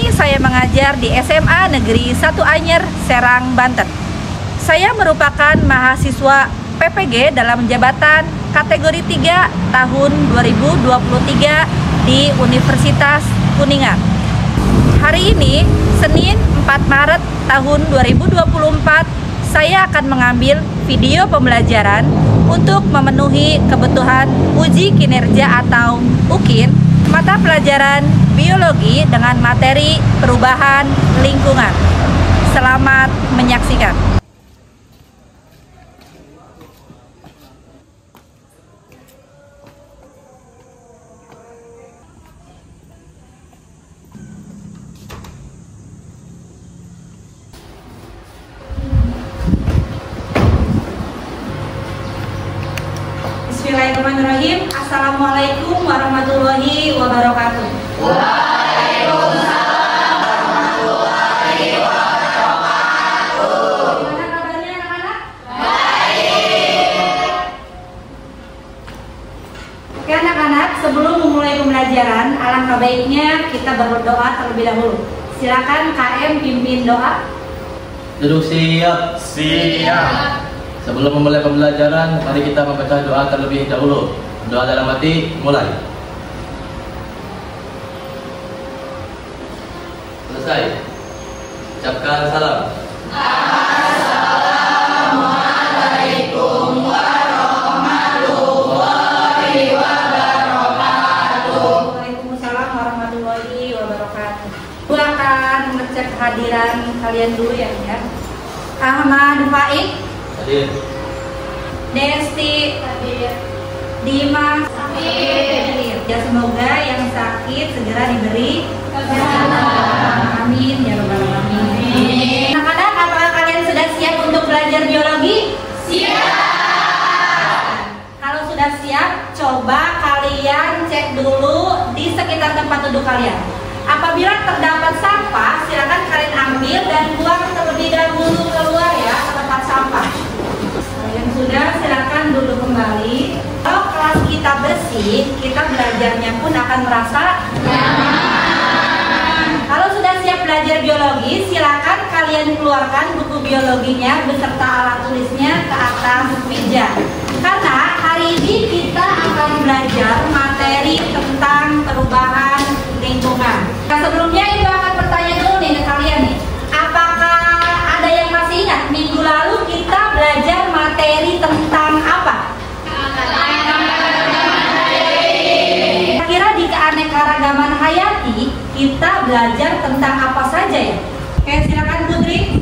ini saya mengajar di SMA Negeri 1 Anyer, Serang, Banten. Saya merupakan mahasiswa PPG dalam jabatan kategori 3 tahun 2023 di Universitas Kuningan. Hari ini, Senin 4 Maret tahun 2024, saya akan mengambil video pembelajaran untuk memenuhi kebutuhan uji kinerja atau UKIN mata pelajaran biologi dengan materi perubahan lingkungan. Selamat menyaksikan. Bismillahirrahmanirrahim. Assalamualaikum warahmatullahi wabarakatuh. Waalaikumsalam warahmatullahi wabarakatuh. Gimana kabarnya anak-anak? Baik. Oke anak-anak, sebelum memulai pembelajaran, alangkah baiknya kita berdoa terlebih dahulu. Silakan KM pimpin doa. Duduk siap. Siap. Sebelum memulai pembelajaran, mari kita membaca doa terlebih dahulu. Doa dalam hati, mulai. Selesai. Ucapkan salam. Assalamualaikum warahmatullahi wabarakatuh. Waalaikumsalam warahmatullahi wabarakatuh. Aku akan mengecek kehadiran kalian dulu ya. Ahmad Faik, Hadir. Desti, Hadir. Dimas, Hadir. Ya semoga yang sakit segera diberi Kesehatan. Amin ya rabbal alamin. Amin. Anak-anak, apakah kalian sudah siap untuk belajar biologi? Siap. Kalau sudah siap, coba kalian cek dulu di sekitar tempat duduk kalian. Apabila terdapat sampah, silakan kalian ambil dan buang terlebih dahulu keluar ya ke tempat sampah. Yang sudah, silakan duduk kembali. Kalau kelas kita bersih, kita belajarnya pun akan merasa nyaman. Kalau sudah siap belajar biologi, silakan kalian keluarkan buku biologinya beserta alat tulisnya ke atas meja. Karena hari ini kita akan belajar materi tentang perubahan lingkungan. Nah, sebelumnya Ibu akan bertanya dulu nih ke kalian nih. Apakah ada yang masih ingat minggu lalu kita belajar materi tentang apa? Kira-kira di keanekaragaman hayati kita belajar tentang apa saja ya? Oke, silakan Putri.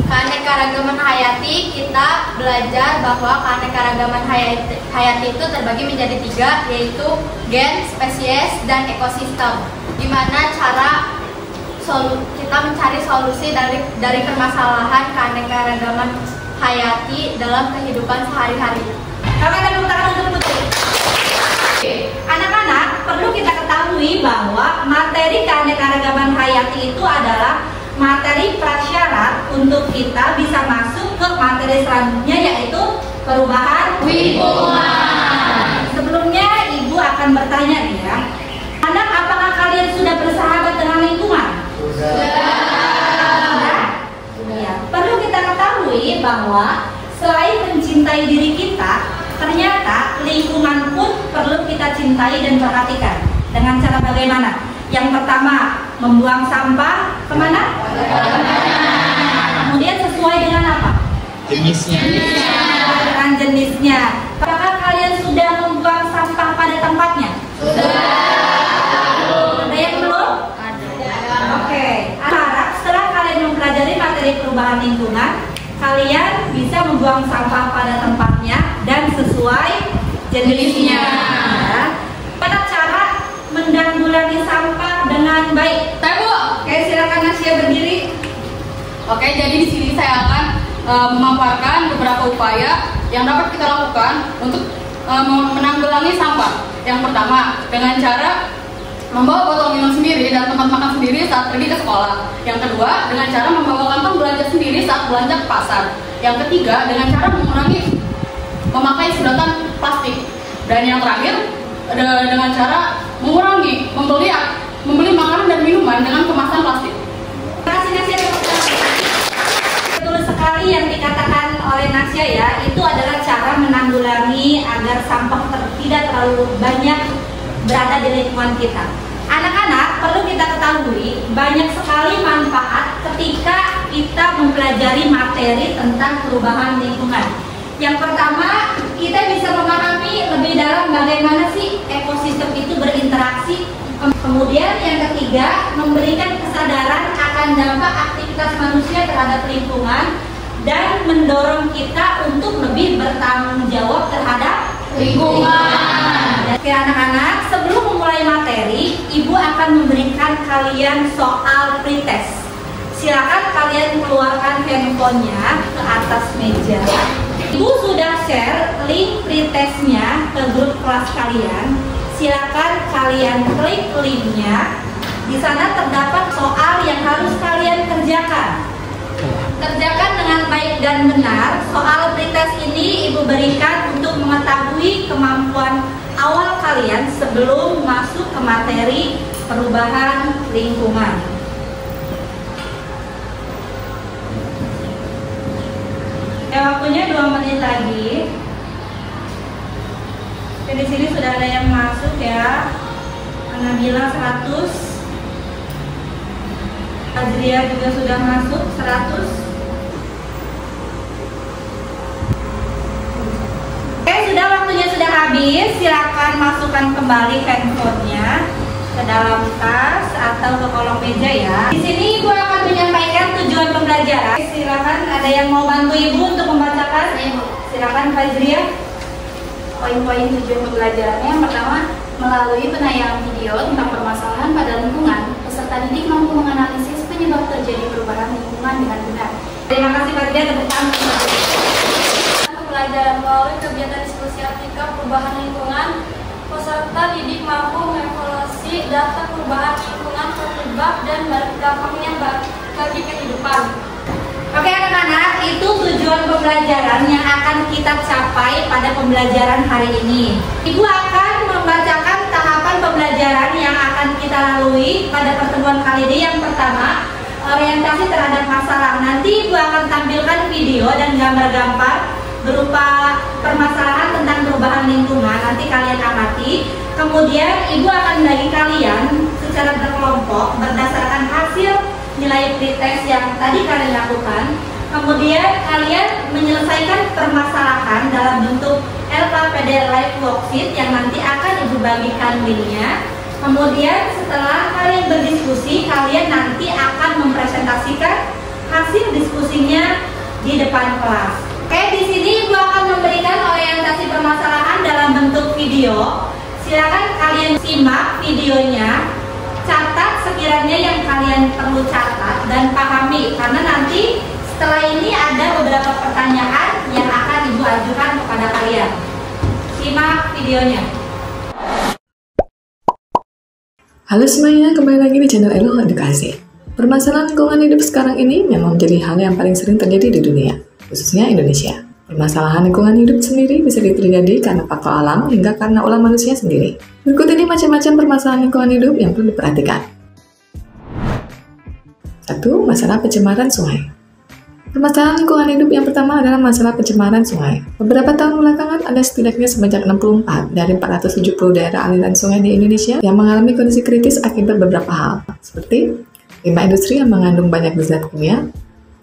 Keanekaragaman hayati, kita belajar bahwa keanekaragaman hayati itu terbagi menjadi 3, yaitu gen, spesies, dan ekosistem. Dimana cara kita mencari solusi dari permasalahan keanekaragaman hayati dalam kehidupan sehari-hari. Kami akan tepuk untuk Putri. Anak-anak, perlu kita ketahui bahwa materi keanekaragaman hayati itu adalah materi prasyarat untuk kita bisa masuk ke materi selanjutnya, yaitu perubahan Lingkungan. Sebelumnya Ibu akan bertanya nih ya, anak, apakah kalian sudah bersahabat dengan lingkungan? Sudah. Ya, perlu kita ketahui bahwa selain mencintai diri kita, ternyata lingkungan pun perlu kita cintai dan perhatikan. Dengan cara bagaimana? Yang pertama, membuang sampah kemana? Kemudian sesuai dengan apa? Jenisnya. Dengan jenisnya. Apakah kalian sudah membuang sampah pada tempatnya? Ada yang belum? Oke. Harap setelah kalian mempelajari materi perubahan lingkungan, kalian bisa membuang sampah pada tempatnya dan sesuai jenisnya. Pada cara menanggulangi sampah dengan baik. Bu. Oke, silakan Nasya berdiri. Oke, jadi di sini saya akan memaparkan beberapa upaya yang dapat kita lakukan untuk menanggulangi sampah. Yang pertama, dengan cara membawa botol minum sendiri dan tempat makan sendiri saat pergi ke sekolah. Yang kedua, dengan cara membawa kantong belanja sendiri saat belanja ke pasar. Yang ketiga, dengan cara mengurangi memakai sedotan plastik. Dan yang terakhir, dengan cara mengurangi membeli membeli makanan dan minuman dengan kemasan plastik. Betul sekali yang dikatakan oleh Nasya ya, itu adalah cara menanggulangi agar sampah tidak terlalu banyak berada di lingkungan kita. Anak-anak, perlu kita ketahui banyak sekali manfaat ketika kita mempelajari materi tentang perubahan lingkungan. Yang pertama, kita bisa memahami lebih dalam bagaimana sih ekosistem itu berinteraksi. Kemudian yang ketiga, memberikan kesadaran akan dampak aktivitas manusia terhadap lingkungan dan mendorong kita untuk lebih bertanggung jawab terhadap lingkungan. Oke anak-anak, sebelum memulai materi, Ibu akan memberikan kalian soal pretest. Silakan kalian keluarkan handphonenya ke atas meja. Ibu sudah share link pretestnya ke grup kelas kalian. Silakan kalian klik linknya. Di sana terdapat soal yang harus kalian kerjakan. Kerjakan dengan baik dan benar. Soal pretest ini Ibu berikan untuk mengetahui kemampuan awal kalian sebelum masuk ke materi perubahan lingkungan. Waktunya 2 menit lagi. Di sini sudah ada yang masuk ya. Nabila 100. Adria juga sudah masuk 100. Sudah waktunya sudah habis. Silakan masukkan kembali handphonenya ke dalam tas atau ke kolong meja ya. Di sini Ibu akan menyampaikan tujuan pembelajaran. Silakan, ada yang mau bantu Ibu untuk membacakan? Silakan Fazria. Poin-poin tujuan pembelajarannya yang pertama, melalui penayangan video tentang permasalahan pada lingkungan, peserta didik mampu menganalisis penyebab terjadi perubahan lingkungan dengan benar. Terima kasih Fazria, tepuk tangan. Pembelajaran melalui kegiatan diskusi Afrika perubahan lingkungan, peserta didik mampu mengevaluasi data perubahan lingkungan penyebab dan dampaknya bagi kehidupan. Oke anak-anak, itu tujuan pembelajaran yang akan kita capai pada pembelajaran hari ini. Ibu akan membacakan tahapan pembelajaran yang akan kita lalui pada pertemuan kali ini. Yang pertama, orientasi terhadap masalah. Nanti Ibu akan tampilkan video dan gambar-gambar berupa permasalahan tentang perubahan lingkungan. Nanti kalian amati. Kemudian Ibu akan membagi kalian secara berkelompok berdasarkan hasil nilai pretest yang tadi kalian lakukan. Kemudian kalian menyelesaikan permasalahan dalam bentuk LKPD Live Worksheet yang nanti akan Ibu bagikan linknya. Kemudian setelah kalian berdiskusi, kalian nanti akan mempresentasikan hasil diskusinya di depan kelas. Oke, di sini Ibu akan memberikan orientasi permasalahan dalam bentuk video. Silakan kalian simak videonya. Catat sekiranya yang kalian perlu catat dan pahami, karena nanti setelah ini ada beberapa pertanyaan yang akan Ibu ajukan kepada kalian. Simak videonya. Halo semuanya, kembali lagi di channel Elo Edukasi. Permasalahan lingkungan hidup sekarang ini memang menjadi hal yang paling sering terjadi di dunia, khususnya Indonesia. Permasalahan lingkungan hidup sendiri bisa terjadi karena faktor alam hingga karena ulah manusia sendiri. Berikut ini macam-macam permasalahan lingkungan hidup yang perlu diperhatikan. 1. Masalah pencemaran sungai. Permasalahan lingkungan hidup yang pertama adalah masalah pencemaran sungai. Beberapa tahun belakangan ada setidaknya sebanyak 64 dari 470 daerah aliran sungai di Indonesia yang mengalami kondisi kritis akibat beberapa hal, seperti limbah industri yang mengandung banyak zat kimia,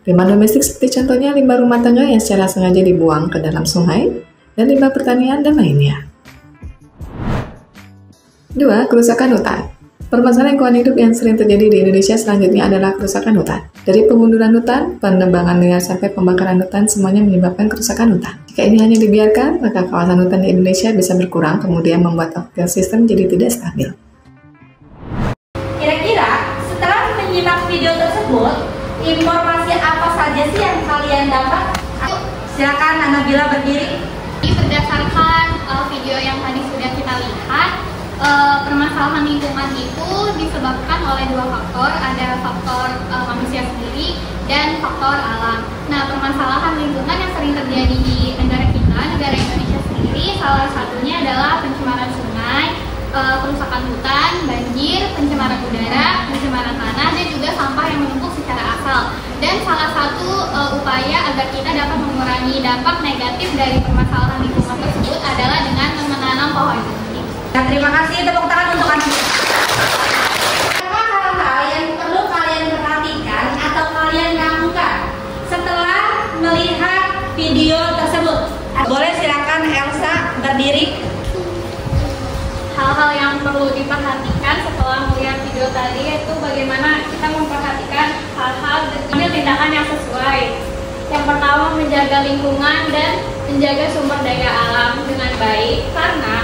limbah domestik seperti contohnya limbah rumah tangga yang secara sengaja dibuang ke dalam sungai, dan limbah pertanian dan lainnya. 2. Kerusakan hutan. Permasalahan lingkungan hidup yang sering terjadi di Indonesia selanjutnya adalah kerusakan hutan. Dari pengunduran hutan, penebangan liar sampai pembakaran hutan semuanya menyebabkan kerusakan hutan. Jika ini hanya dibiarkan, maka kawasan hutan di Indonesia bisa berkurang kemudian membuat ekosistem jadi tidak stabil. Kira-kira setelah menyimak video tersebut, informasi apa saja sih yang kalian dapat? Silakan Nabila berdiri. Berdasarkan video yang tadi sudah kita lihat, permasalahan lingkungan itu disebabkan oleh dua faktor, ada faktor manusia sendiri dan faktor alam. Nah, permasalahan lingkungan yang sering terjadi di negara kita, negara Indonesia sendiri, salah satunya adalah pencemaran sungai, kerusakan hutan, banjir, pencemaran udara, pencemaran tanah, dan juga sampah yang menumpuk secara massal. Dan salah satu upaya agar kita dapat mengurangi dampak negatif dari permasalahan lingkungan tersebut adalah dengan menanam pohon. Terima kasih, tepuk tangan untuk anak. Apa hal-hal yang perlu kalian perhatikan atau kalian lakukan setelah melihat video tersebut? Boleh silakan Elsa berdiri. Hal-hal yang perlu diperhatikan setelah melihat video tadi yaitu bagaimana kita memperhatikan hal-hal dan ambil tindakan yang sesuai. Yang pertama, menjaga lingkungan dan menjaga sumber daya alam dengan baik, karena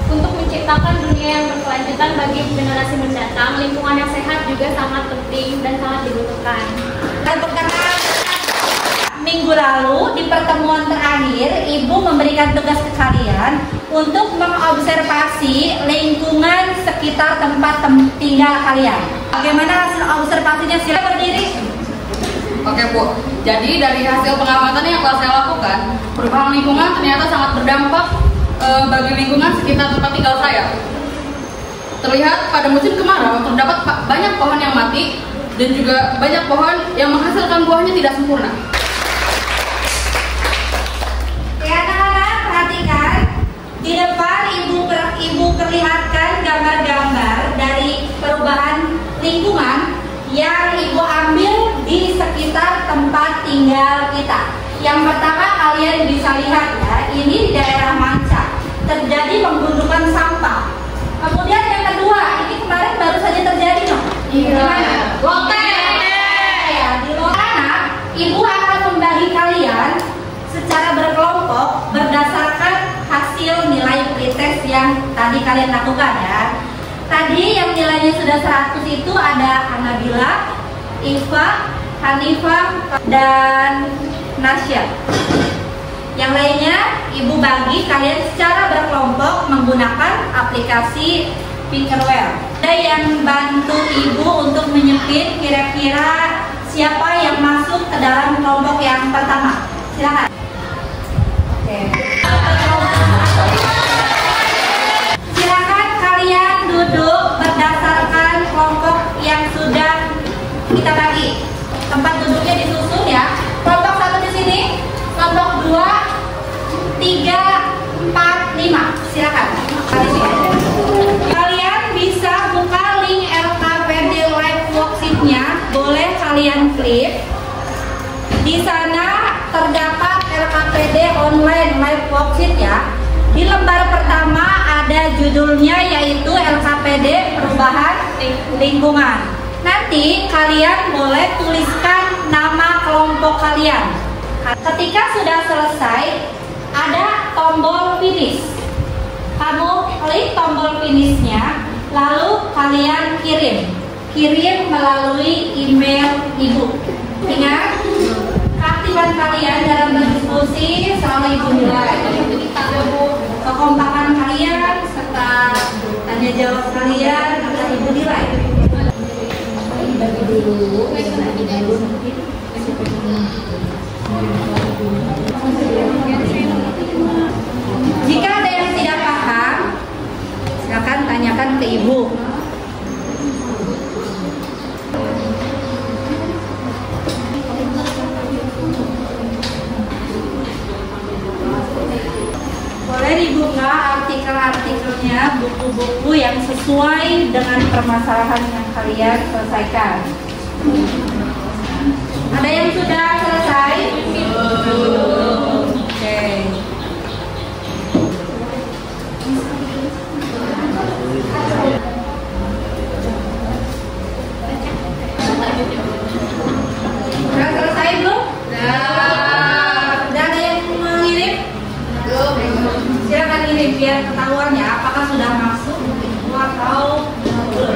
untuk menciptakan dunia yang berkelanjutan bagi generasi mendatang, lingkungan yang sehat juga sangat penting dan sangat dibutuhkan. Minggu lalu di pertemuan terakhir, Ibu memberikan tugas ke kalian untuk mengobservasi lingkungan sekitar tempat tinggal kalian. Bagaimana hasil observasinya? Silakan berdiri. Oke Bu, jadi dari hasil pengamatan yang telah saya lakukan, perubahan lingkungan ternyata sangat berdampak bagi lingkungan sekitar tempat tinggal saya. Terlihat pada musim kemarau terdapat banyak pohon yang mati dan juga banyak pohon yang menghasilkan buahnya tidak sempurna. Di depan ibu perlihatkan gambar-gambar dari perubahan lingkungan yang ibu ambil di sekitar tempat tinggal kita. Yang pertama kalian bisa lihat ya, ini di daerah Manca terjadi penggundukan sampah. Kemudian yang kedua, ini kemarin baru saja terjadi loh. Iya. Lote. Ya, di Lotana ibu akan membagi kalian secara berkelompok berdasarkan hasil nilai pretest yang tadi kalian lakukan ya. Tadi yang nilainya sudah 100 itu ada Anabila, Iva, Hanifah, dan Nasya. Yang lainnya ibu bagi kalian secara berkelompok menggunakan aplikasi Pinkerware. Ada yang bantu ibu untuk menyepit kira-kira siapa yang masuk ke dalam kelompok yang pertama. Silakan. Silakan kalian duduk berdasarkan kelompok yang sudah kita bagi. Tempat duduknya disusun ya. Kelompok 1 di sini, kelompok 2, 3, 4, 5. Silakan. Kalian bisa buka link LKPD Live Worksheet-nya. Boleh kalian klik. Di sana terdapat LKPD Online Live Worksheet ya. Di lembar pertama ada judulnya yaitu LKPD Perubahan Lingkungan. Nanti kalian boleh tuliskan nama kelompok kalian. Ketika sudah selesai, ada tombol finish. Kamu klik tombol finishnya, lalu kalian kirim melalui email ibu. Ingat, keaktifan kalian dalam berdiskusi selalu ibu nilai. Kekompakan kalian serta tanya jawab kalian akan ibu nilai. Jika ada yang tidak paham, silakan tanyakan ke ibu. Boleh dibuka artikel-artikelnya, buku-buku yang sesuai dengan permasalahan yang kalian selesaikan. Ada yang sudah selesai? Oke. Sudah selesai belum? Sudah ada yang mengirim? Belum. Silakan kirim biar ketahuan ya apakah sudah masuk atau belum.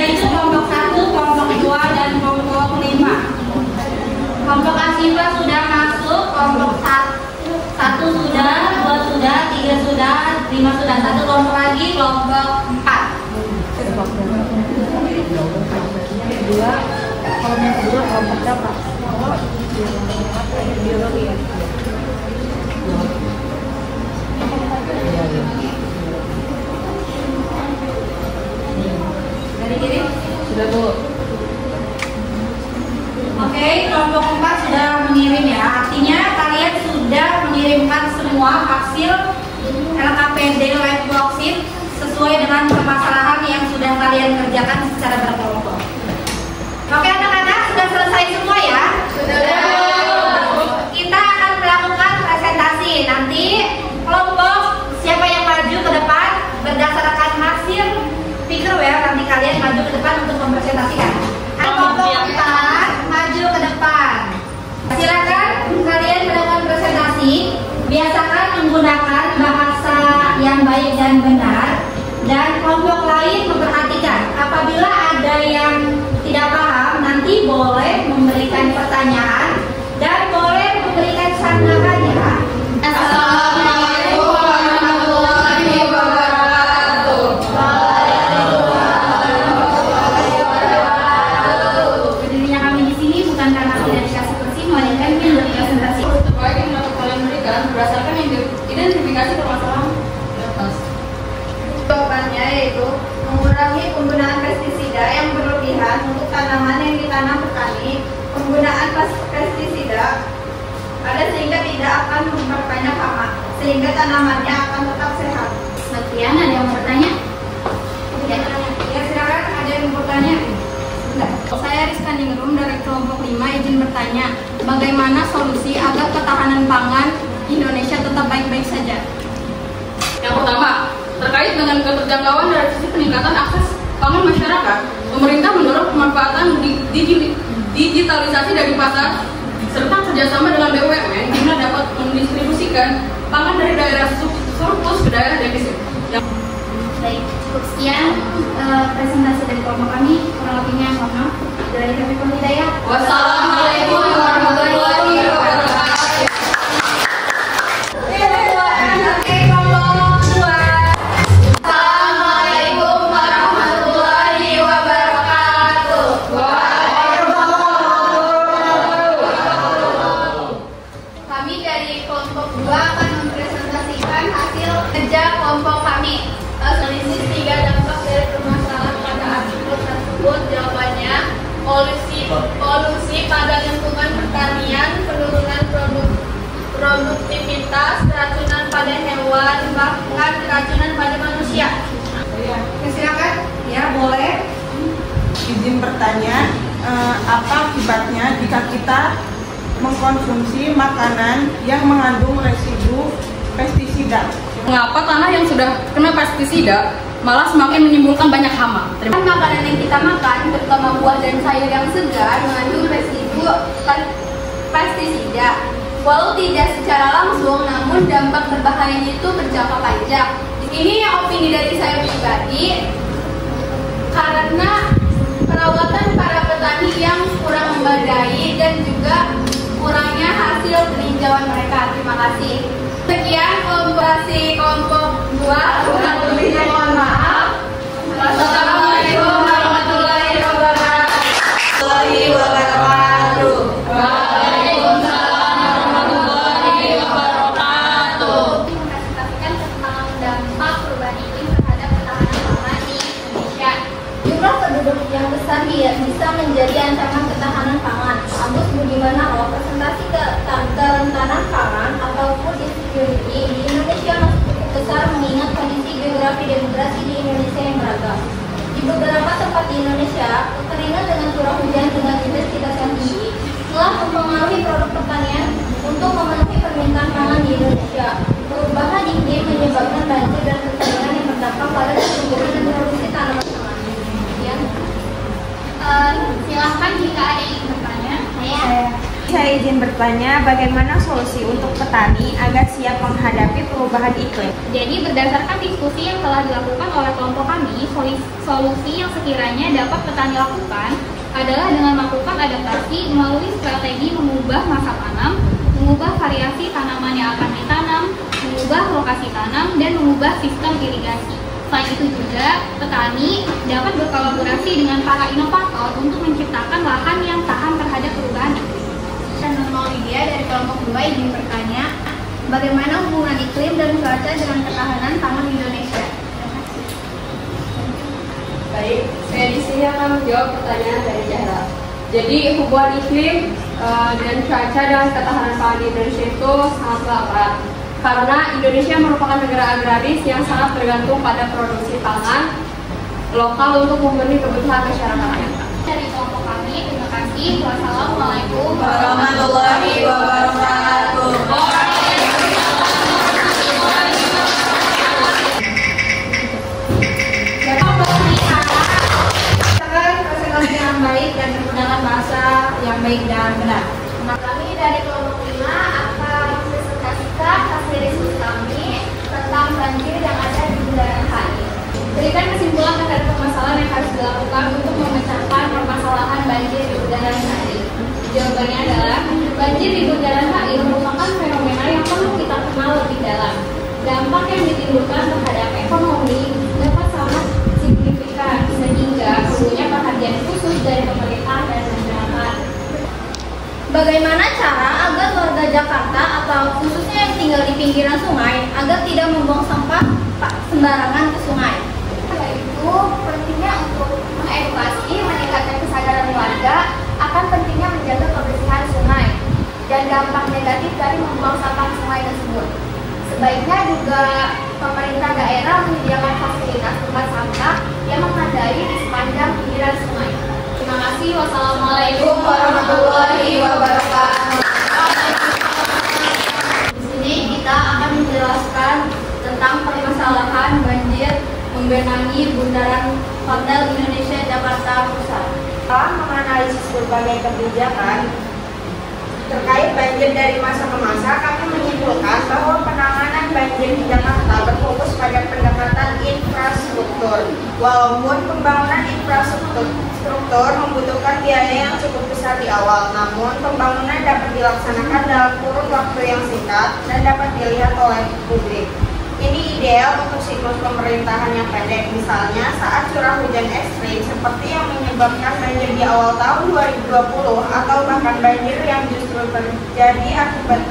Itu kelompok 1, kelompok 2, dan kelompok 5. Kelompok Asifa sudah masuk, kelompok 1 sudah, 2 sudah, 3 sudah, 5 sudah. 1 kelompok lagi, kelompok 4. kedua, kolom yang kedua kelompok berapa? Oh, biologi ya. Dari kiri sudah Bu. Oke, kelompok 4 sudah mengirim ya. Artinya kalian sudah mengirimkan semua hasil LKPD live worksheet sesuai dengan permasalahan yang sudah kalian kerjakan secara berkelompok. Oke anak-anak, sudah selesai semua ya? Sudah. Kita akan melakukan presentasi. Nanti kelompok siapa yang maju ke depan berdasarkan hasil Thinkerware, nanti kalian maju ke depan untuk mempresentasikan. Kelompok 4 maju ke depan. Silakan kalian melakukan presentasi. Biasakan menggunakan bahasa yang baik dan benar. Dan kelompok lain memperhatikan. Apabila ada yang tidak paham, nanti boleh memberikan pertanyaan dan boleh memberikan sanggahan ya. Assalamualaikum warahmatullahi wabarakatuh. Berdirinya kami di sini bukan karena tidak dikasih kursi, melainkan ingin berpresentasi. Terbaik yang dapat kalian berikan berdasarkan yang identifikasi permasalahan di atas. Jawabannya yaitu mengurangi penggunaan pestisida yang berlebihan untuk tanaman yang ditanam petani. Penggunaan pestisida ada sehingga tidak akan memperbanyak hama, sehingga tanamannya akan tetap sehat. Sekian, ada yang mau bertanya? Ya silakan, ada yang mau bertanya? Saya Rizka Ningrum dari kelompok 5 izin bertanya, bagaimana solusi agar ketahanan pangan Indonesia tetap baik-baik saja? Yang pertama, terkait dengan keterjangkauan dari sisi peningkatan akses pangan masyarakat, pemerintah mendorong pemanfaatan digitalisasi dari pasar serta kerjasama dengan BUMN guna dapat mendistribusikan pangan dari daerah surplus ke daerah defisit. Baik, cukup sekian presentasi dari kelompok kami. Kurang lebihnya mohon maaf. Dari kami Hidayah. Wassalamualaikum warahmatullahi wabarakatuh. Assalamualaikum warahmatullahi wabarakatuh. Kami dari kelompok 2 akan mempresentasikan hasil kerja kelompok kami. Selisih 3 dampak dari permasalahan pada artikel tersebut. Jawabannya polusi pada lingkungan pertanian, penurunan produktivitas, keracunan pada hewan, bahkan keracunan pada manusia. Silakan, ya boleh. Izin bertanya, apa akibatnya jika kita mengkonsumsi makanan yang mengandung residu pestisida? Mengapa tanah yang sudah kena pestisida malah semakin menimbulkan banyak hama? Makanan yang kita makan, terutama buah dan sayur yang segar, mengandung residu pestisida. Walau tidak secara langsung, namun dampak berbahayanya itu berjangka panjang. Ini opini dari saya pribadi, karena perawatan para petani yang kurang memadai dan juga kurangnya hasil peninjauan mereka. Terima kasih. Sekian kelompok 2. Kurang lebihnya mohon maaf. Wassalamualaikum warahmatullahi wabarakatuh. Waalaikumsalam warahmatullahi wabarakatuh. Mempresentasikan tentang dampak perubahan iklim terhadap ketahanan pangan di Indonesia. Jumlah penduduk yang besar bisa menjadi ancaman ketahanan pangan. Agus Budimanaro, presentasi kerentanan pangan atau food insecurity di Indonesia masih cukup besar mengingat kondisi geografi demografi di Indonesia yang beragam. Di beberapa tempat di Indonesia, kekeringan dengan curah hujan dengan intensitas yang tinggi telah mempengaruhi produk pertanian untuk memenuhi permintaan pangan di Indonesia. Perubahan iklim menyebabkan banjir dan kekeringan yang berdampak pada pertumbuhan dan produksi tanaman pangan. Silahkan jika ada yang ingin bertanya. Saya izin bertanya, bagaimana solusi untuk petani agar siap menghadapi perubahan iklim? Jadi berdasarkan diskusi yang telah dilakukan oleh kelompok kami, solusi yang sekiranya dapat petani lakukan adalah dengan melakukan adaptasi melalui strategi mengubah masa tanam, mengubah variasi tanaman yang akan ditanam, mengubah lokasi tanam, dan mengubah sistem irigasi. Selain itu juga, petani dapat berkolaborasi dengan para inovator untuk menciptakan lahan yang tahan terhadap perubahan iklim. Dan Maulidia dari kelompok 2 izin bertanya, bagaimana hubungan iklim dan cuaca dengan ketahanan pangan Indonesia? Baik, saya di sini akan menjawab pertanyaan dari Zahra. Jadi hubungan iklim dan cuaca dengan ketahanan pangan di Indonesia itu sangat erat. Karena Indonesia merupakan negara agraris yang sangat bergantung pada produksi pangan lokal untuk memenuhi kebutuhan masyarakatnya. Dari kelompok kami, terima kasih. Wassalamualaikum warahmatullahi wabarakatuh. Presentasi yang baik dan menggunakan bahasa yang baik dan benar. Kami dari kelompok 5 akan mempresentasikan hasil diskusi kami tentang banjir yang ada di bundaran HI. Berikan kesimpulan terhadap permasalahan yang harus dilakukan untuk memecahkan permasalahan banjir di bundaran HI. Jawabannya adalah, banjir di bundaran HI merupakan fenomena yang perlu kita kenal lebih dalam. Dampak yang ditimbulkan terhadap ekonomi dapat sangat signifikan, sehingga perlunya perhatian khusus dari pemerintah dan masyarakat. Bagaimana cara agar warga Jakarta atau khususnya yang tinggal di pinggiran sungai agar tidak membuang sampah sembarangan ke sungai? Yaitu pentingnya untuk mengedukasi, meningkatkan kesadaran warga akan pentingnya menjaga kebersihan sungai dan dampak negatif dari membuang sampah ke sungai tersebut. Sebaiknya juga pemerintah daerah menyediakan fasilitas tempat sampah yang memadai di sepanjang pinggiran sungai. Terima kasih. Wassalamualaikum warahmatullahi wabarakatuh. Di sini kita akan menjelaskan tentang permasalahan banjir menggenangi bundaran Hotel Indonesia Jakarta Pusat. Setelah menganalisis berbagai kebijakan terkait banjir dari masa ke masa, kami menyimpulkan bahwa penanganan banjir di Jakarta berfokus pada pendekatan infrastruktur. Walaupun pembangunan infrastruktur membutuhkan biaya yang cukup besar di awal, namun pembangunan dapat dilaksanakan dalam kurun waktu yang singkat dan dapat dilihat oleh publik. Ini ideal untuk siklus pemerintahan yang pendek, misalnya saat curah hujan ekstrim seperti yang menyebabkan banjir di awal tahun 2020 atau bahkan banjir yang justru terjadi akibat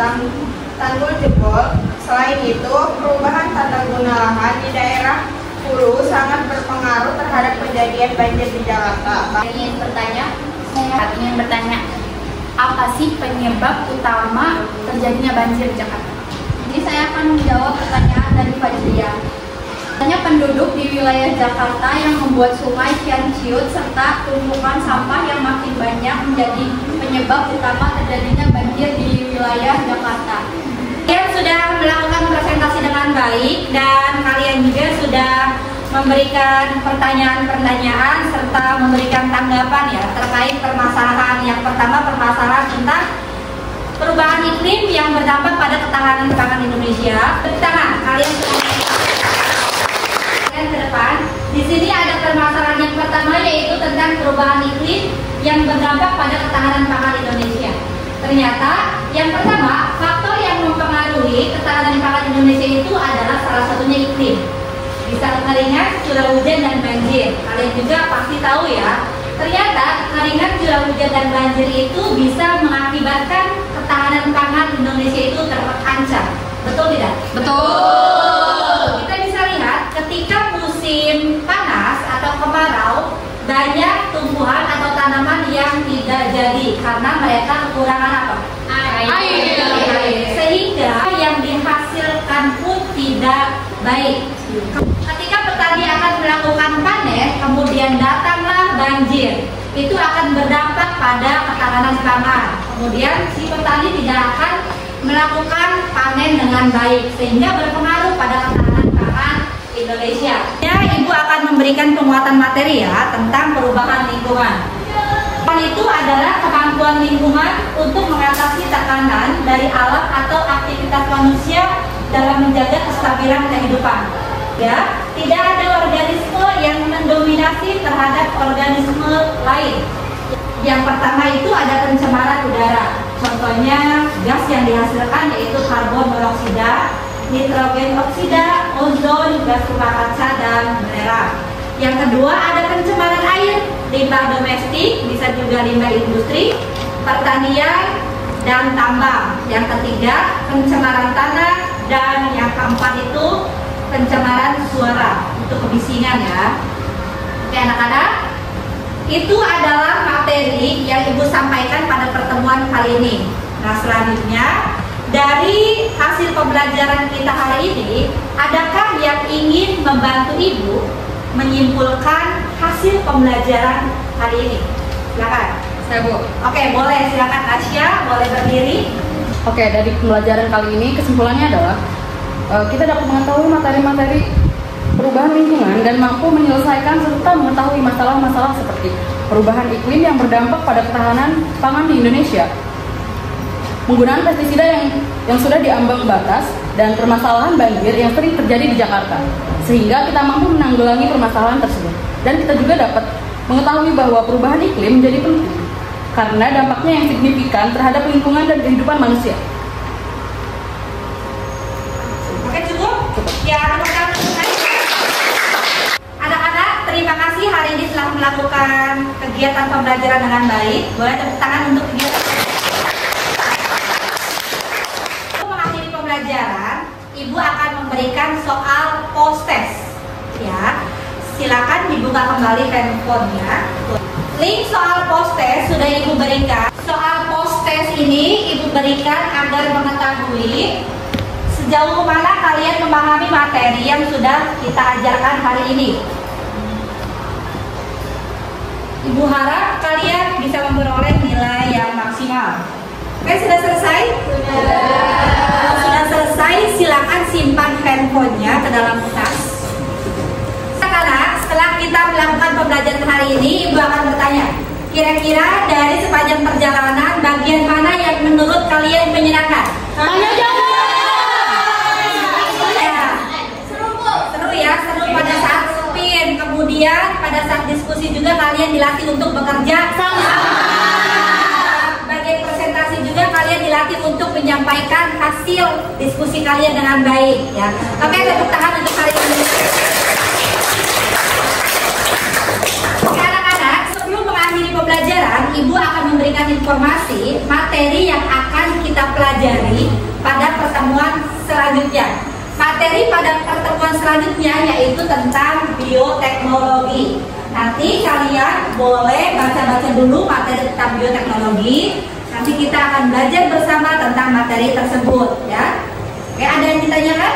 tanggul jebol. Selain itu, perubahan tata guna lahan di daerah hulu sangat berpengaruh terhadap kejadian banjir di Jakarta. Saya ingin bertanya, apa sih penyebab utama terjadinya banjir di Jakarta? Jadi saya akan menjawab pertanyaan dari Fajriya. Banyak penduduk di wilayah Jakarta yang membuat sungai kian ciut serta tumpukan sampah yang makin banyak menjadi penyebab utama terjadinya banjir di wilayah Jakarta. Kalian sudah melakukan presentasi dengan baik dan kalian juga sudah memberikan pertanyaan-pertanyaan serta memberikan tanggapan ya terkait permasalahan. Yang pertama, permasalahan tentang perubahan iklim yang berdampak pada ketahanan pangan Indonesia. Tepuk tangan, kalian ke depan. Di sini ada permasalahan yang pertama, yaitu tentang perubahan iklim yang berdampak pada ketahanan pangan Indonesia. Ternyata yang pertama, faktor yang mempengaruhi ketahanan pangan Indonesia itu adalah salah satunya iklim. Bisa kekeringan, curah hujan dan banjir. Kalian juga pasti tahu ya. Ternyata kekeringan, curah hujan dan banjir itu bisa mengakibatkan ketahanan pangan Indonesia itu terancam. Betul tidak? Betul. Kita bisa lihat ketika musim panas atau kemarau, banyak tumbuhan atau tanaman yang tidak jadi karena mereka kekurangan apa? Air. Sehingga yang dihasilkan pun tidak baik. Ketika petani akan melakukan panen, kemudian datanglah banjir, itu akan berdampak pada ketahanan pangan. Kemudian si petani tidak akan melakukan panen dengan baik, sehingga berpengaruh pada ketahanan pangan Indonesia. Ya, Ibu akan memberikan penguatan materi ya tentang perubahan lingkungan. Itu adalah kemampuan lingkungan untuk mengatasi tekanan dari alam atau aktivitas manusia dalam menjaga kestabilan kehidupan. Ya, tidak ada organisme yang mendominasi terhadap organisme lain. Yang pertama itu ada pencemaran udara. Contohnya gas yang dihasilkan yaitu karbon monoksida, nitrogen oksida, ozon, gas rumah kaca, dan belerang. Yang kedua ada pencemaran air, limbah domestik, bisa juga limbah industri, pertanian, dan tambang. Yang ketiga pencemaran tanah, dan yang keempat itu pencemaran suara, untuk kebisingan ya. Oke anak-anak, itu adalah materi yang Ibu sampaikan pada pertemuan kali ini. Nah selanjutnya, dari hasil pembelajaran kita hari ini, adakah yang ingin membantu Ibu menyimpulkan hasil pembelajaran hari ini? Silakan. Saya Bu. Oke, boleh. Silakan Asya, boleh berdiri. Oke, dari pembelajaran kali ini kesimpulannya adalah kita dapat mengetahui materi-materi perubahan lingkungan dan mampu menyelesaikan serta mengetahui masalah-masalah seperti perubahan iklim yang berdampak pada ketahanan pangan di Indonesia, penggunaan pestisida yang sudah diambang batas, dan permasalahan banjir yang sering terjadi di Jakarta, sehingga kita mampu menanggulangi permasalahan tersebut. Dan kita juga dapat mengetahui bahwa perubahan iklim menjadi penting karena dampaknya yang signifikan terhadap lingkungan dan kehidupan manusia. Oke, cukup? Ya, anak-anak, terima kasih hari ini telah melakukan kegiatan pembelajaran dengan baik. Boleh tepuk tangan untuk kegiatan. Untuk mengakhiri pembelajaran, Ibu akan memberikan soal post-test. Ya, silakan dibuka kembali handphonenya. Link soal post-test sudah Ibu berikan. Soal post-test ini Ibu berikan agar mengetahui sejauh mana kalian memahami materi yang sudah kita ajarkan hari ini. Ibu harap kalian bisa memperoleh nilai yang maksimal. Oke, sudah selesai? Sudah selesai, silakan simpan handphonenya ke dalam tas. Sekarang, setelah kita melakukan pembelajaran hari ini, Ibu akan bertanya, kira-kira dari sepanjang perjalanan bagian mana yang menurut kalian menyenangkan? Tanya jawab. Seru ya, seru pada saat spin. Kemudian pada saat diskusi juga kalian dilatih untuk bekerja sama. Bagian presentasi juga kalian dilatih untuk menyampaikan hasil diskusi kalian dengan baik ya. Oke, tepuk tangan untuk kalian. Oke anak-anak, sebelum mengakhiri pembelajaran, Ibu akan memberikan informasi materi yang akan kita pelajari pada pertemuan selanjutnya. Materi pada pertemuan selanjutnya yaitu tentang bioteknologi. Nanti kalian boleh baca-baca dulu materi tentang bioteknologi. Nanti kita akan belajar bersama tentang materi tersebut ya. Oke, ada yang ditanyakan?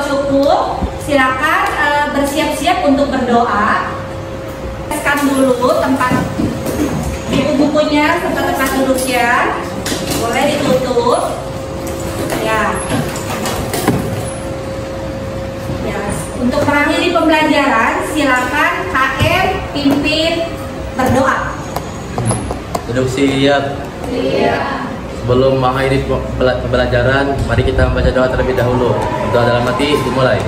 Cukup. Silakan bersiap-siap untuk berdoa. Teskan dulu tempat buku-bukunya serta tempat duduknya. Boleh ditutup. Ya. Untuk mengakhiri pembelajaran, silakan KM pimpin berdoa. Duduk siap. Siap. Sebelum mengakhiri pembelajaran, mari kita membaca doa terlebih dahulu. Doa dalam hati dimulai.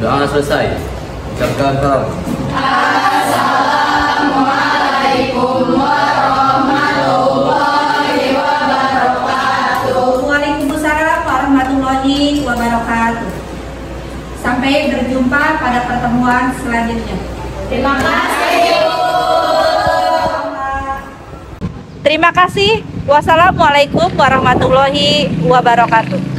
Doa selesai. Ucapkan salam. Assalamualaikum warahmatullahi wabarakatuh. Waalaikumsalam warahmatullahi wabarakatuh. Sampai berjumpa pada pertemuan selanjutnya. Terima kasih. Terima kasih. Wassalamualaikum warahmatullahi wabarakatuh.